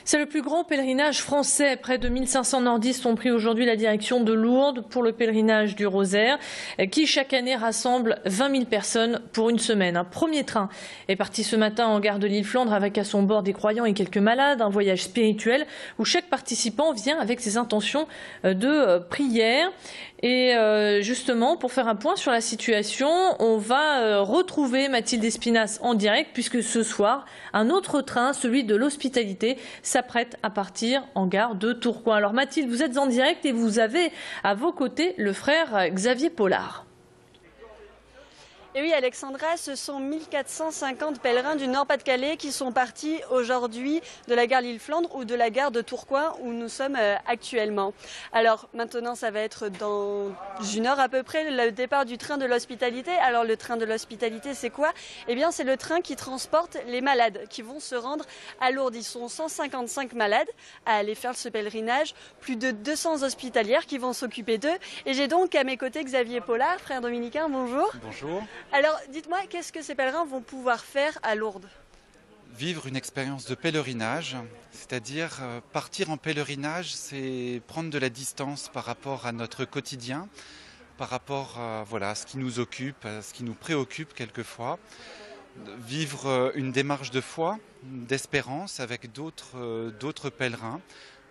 C'est le plus grand pèlerinage français. Près de 1500 nordistes ont pris aujourd'hui la direction de Lourdes pour le pèlerinage du Rosaire, qui chaque année rassemble 20 000 personnes pour une semaine. Un premier train est parti ce matin en gare de l'Île-Flandre avec à son bord des croyants et quelques malades. Un voyage spirituel où chaque participant vient avec ses intentions de prière. Et justement, pour faire un point sur la situation, on va retrouver Mathilde Espinasse en direct, puisque ce soir, un autre train, celui de l'hospitalité, s'apprête à partir en gare de Tourcoing. Alors Mathilde, vous êtes en direct et vous avez à vos côtés le frère Xavier Pollard. Et oui, Alexandra, ce sont 1450 pèlerins du Nord-Pas-de-Calais qui sont partis aujourd'hui de la gare Lille-Flandre ou de la gare de Tourcoing où nous sommes actuellement. Alors maintenant, ça va être dans une heure à peu près le départ du train de l'hospitalité. Alors le train de l'hospitalité, c'est quoi? Eh bien, c'est le train qui transporte les malades qui vont se rendre à Lourdes. Ils sont 155 malades à aller faire ce pèlerinage, plus de 200 hospitalières qui vont s'occuper d'eux. Et j'ai donc à mes côtés Xavier Pollard, frère dominicain, bonjour. Bonjour. Alors, dites-moi, qu'est-ce que ces pèlerins vont pouvoir faire à Lourdes? Vivre une expérience de pèlerinage, c'est-à-dire partir en pèlerinage, c'est prendre de la distance par rapport à notre quotidien, par rapport à ce qui nous occupe, à ce qui nous préoccupe quelquefois. Vivre une démarche de foi, d'espérance avec d'autres pèlerins,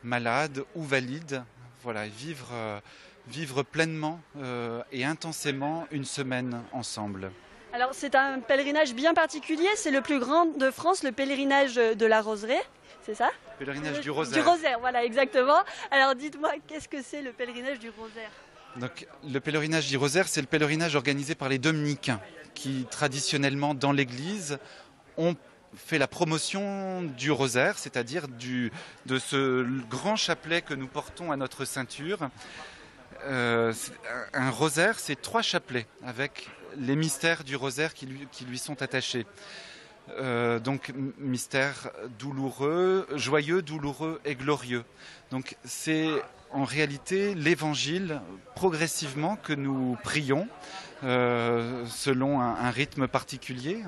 malades ou valides. Voilà, vivre pleinement et intensément une semaine ensemble. Alors c'est un pèlerinage bien particulier, c'est le plus grand de France, le pèlerinage de la Roseraie, c'est ça? Pèlerinage du Rosaire. Du Rosaire, voilà, exactement. Alors dites-moi, qu'est-ce que c'est le pèlerinage du Rosaire? Donc, le pèlerinage du Rosaire, c'est le pèlerinage organisé par les dominicains qui traditionnellement dans l'église ont fait la promotion du rosaire, c'est-à-dire de ce grand chapelet que nous portons à notre ceinture. Un rosaire, c'est 3 chapelets avec les mystères du rosaire qui lui sont attachés. Donc mystère douloureux, joyeux, douloureux et glorieux. Donc c'est en réalité l'évangile progressivement que nous prions selon un rythme particulier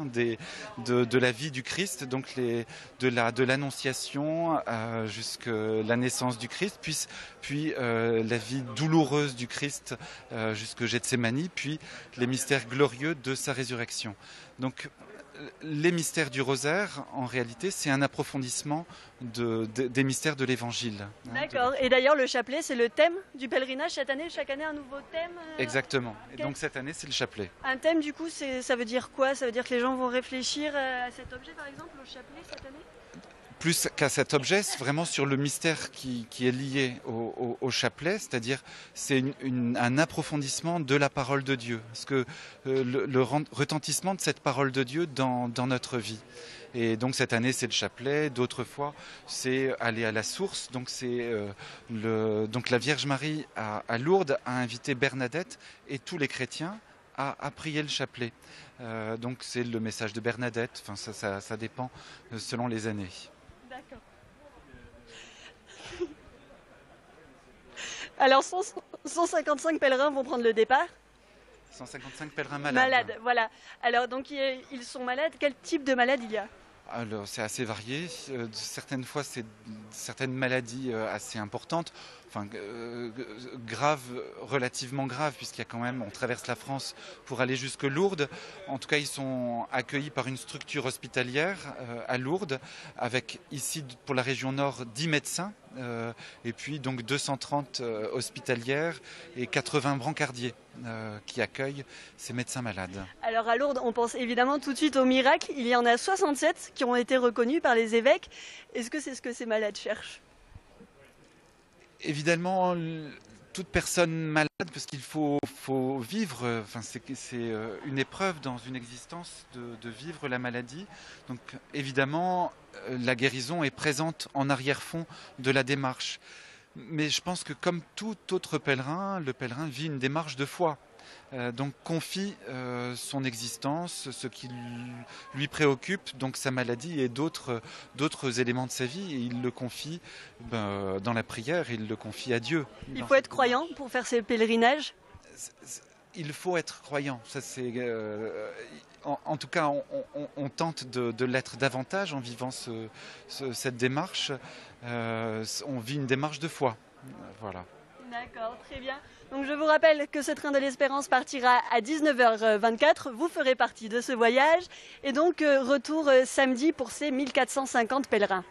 de la vie du Christ, donc de l'annonciation jusqu'à la naissance du Christ, puis la vie douloureuse du Christ jusqu'au Gethsémani, puis les mystères glorieux de sa résurrection. Donc les mystères du rosaire, en réalité, c'est un approfondissement des mystères de l'Évangile. D'accord. Et d'ailleurs, le chapelet, c'est le thème du pèlerinage cette année. Chaque année, un nouveau thème. Exactement. Et donc cette année, c'est le chapelet. Un thème, du coup, ça veut dire quoi? Ça veut dire que les gens vont réfléchir à cet objet, par exemple, au chapelet cette année? Plus qu'à cet objet, c'est vraiment sur le mystère qui est lié au chapelet, c'est-à-dire c'est un approfondissement de la parole de Dieu, parce que le retentissement de cette parole de Dieu dans notre vie. Et donc cette année c'est le chapelet, d'autres fois c'est aller à la source, donc donc la Vierge Marie à Lourdes a invité Bernadette et tous les chrétiens à prier le chapelet. Donc c'est le message de Bernadette, enfin ça dépend selon les années. D'accord. Alors 155 pèlerins vont prendre le départ. 155 pèlerins malades. Malades, voilà. Alors donc ils sont malades. Quel type de malade il y a? Alors c'est assez varié. Certaines fois c'est certaines maladies assez importantes, enfin graves, relativement graves, puisqu'il y a quand même, on traverse la France pour aller jusque Lourdes. En tout cas, ils sont accueillis par une structure hospitalière à Lourdes, avec ici pour la région nord 10 médecins, et puis donc 230 hospitalières et 80 brancardiers qui accueillent ces médecins malades. Alors à Lourdes, on pense évidemment tout de suite au miracle. Il y en a 67 qui ont été reconnus par les évêques. Est-ce que c'est ce que ces malades cherchent? Évidemment, toute personne malade, parce qu'il faut vivre, enfin, c'est une épreuve dans une existence de vivre la maladie. Donc évidemment, la guérison est présente en arrière-fond de la démarche. Mais je pense que comme tout autre pèlerin, le pèlerin vit une démarche de foi. Donc confie son existence, ce qui lui préoccupe, donc sa maladie et d'autres éléments de sa vie, et il le confie dans la prière, il le confie à Dieu. Il faut être croyant pour faire ces pèlerinages? il faut être croyant. Ça, en tout cas, on tente de l'être davantage en vivant cette démarche. On vit une démarche de foi. Voilà. D'accord, très bien. Donc je vous rappelle que ce train de l'Espérance partira à 19h24. Vous ferez partie de ce voyage. Et donc retour samedi pour ces 1450 pèlerins.